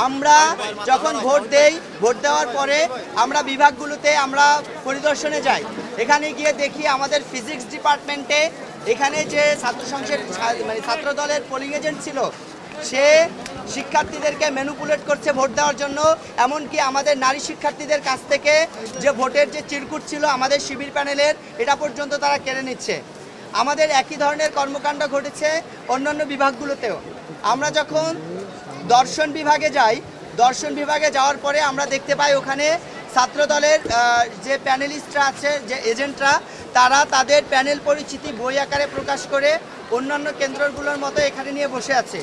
আমরা যখন ভোট দেই, ভোট দেওয়ার পরে আমরা বিভাগগুলোতে আমরা পরিদর্শনে যাই। এখানে গিয়ে দেখি আমাদের ফিজিক্স ডিপার্টমেন্টে এখানে যে ছাত্র সংসদের মানে ছাত্র দলের পোলিং এজেন্ট ছিল, সে শিক্ষার্থীদেরকে ম্যানিপুলেট করছে ভোট দেওয়ার জন্য। এমনকি আমাদের নারী শিক্ষার্থীদের কাছ থেকে যে ভোটের যে চিরকুট ছিল আমাদের শিবির প্যানেলের, এটা পর্যন্ত তারা কেড়ে নিচ্ছে। আমাদের একই ধরনের কর্মকাণ্ড ঘটেছে অন্যান্য বিভাগগুলোতেও। আমরা যখন দর্শন বিভাগে যাই, দর্শন বিভাগে যাওয়ার পরে আমরা দেখতে পাই ওখানে ছাত্র দলের যে প্যানেলিস্টরা আছে, যে এজেন্টরা, তারা তাদের প্যানেল পরিচিতি বই আকারে প্রকাশ করে অন্যান্য কেন্দ্রগুলোর মতো এখানে নিয়ে বসে আছে।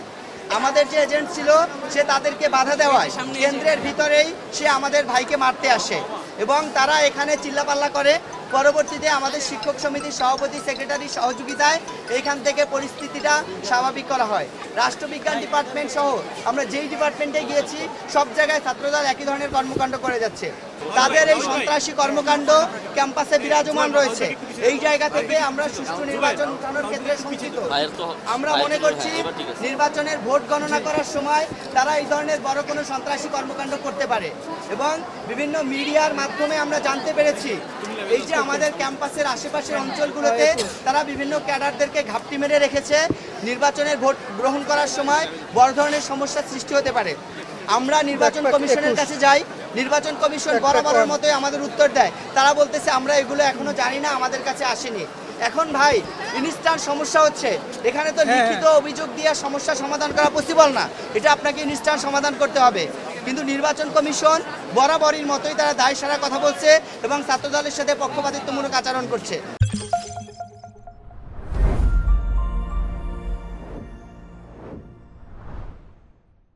আমাদের যে এজেন্ট ছিল সে তাদেরকে বাধা দেওয়ায় কেন্দ্রের ভিতরেই সে আমাদের ভাইকে মারতে আসে এবং তারা এখানে চিল্লাপাল্লা করে। পরবর্তীতে আমাদের শিক্ষক সমিতির সভাপতি সেক্রেটারির সহযোগিতায় এইখান থেকে পরিস্থিতিটা স্বাভাবিক করা হয়। রাষ্ট্রবিজ্ঞান ডিপার্টমেন্ট সহ আমরা যেই ডিপার্টমেন্টে গিয়েছি সব জায়গায় ছাত্রদল একই ধরনের কর্মকাণ্ড করে যাচ্ছে। তাদের এই সন্ত্রাসী কর্মকাণ্ড ক্যাম্পাসে বিরাজমান রয়েছে। এই জায়গা থেকে আমরা সুষ্ঠু নির্বাচন উঠানোর ক্ষেত্রে শঙ্কিত। আমরা মনে করছি নির্বাচনের ভোট গণনা করার সময় তারা এই ধরনের বড় কোনো সন্ত্রাসী কর্মকাণ্ড করতে পারে এবং বিভিন্ন মিডিয়ার মাধ্যমে আমরা জানতে পেরেছি এই যে আমাদের ক্যাম্পাসের আশেপাশের অঞ্চলগুলোতে তারা বিভিন্ন ক্যাডারদেরকে ঘাপটি মেরে রেখেছে। নির্বাচনের ভোট গ্রহণ করার সময় বড় ধরনের সমস্যার সৃষ্টি হতে পারে। আমরা নির্বাচন কমিশনের কাছে যাই, নির্বাচন কমিশন বরাবরের মতোই আমাদের উত্তর দেয়। তারা বলতেছে আমরা এগুলো এখনো জানি না, আমাদের কাছে আসেনি। এখন ভাই ইনস্ট্যান্ট সমস্যা হচ্ছে, এখানে তো লিখিত অভিযোগ দিয়ে সমস্যা সমাধান করা পসিবল না, এটা আপনাকে ইনস্ট্যান্ট সমাধান করতে হবে। কিন্তু নির্বাচন কমিশন বরাবরের মতোই তারা দায় সারা কথা বলছে এবং ছাত্রদলের সাথে পক্ষপাতিত্বমূলক আচরণ করছে।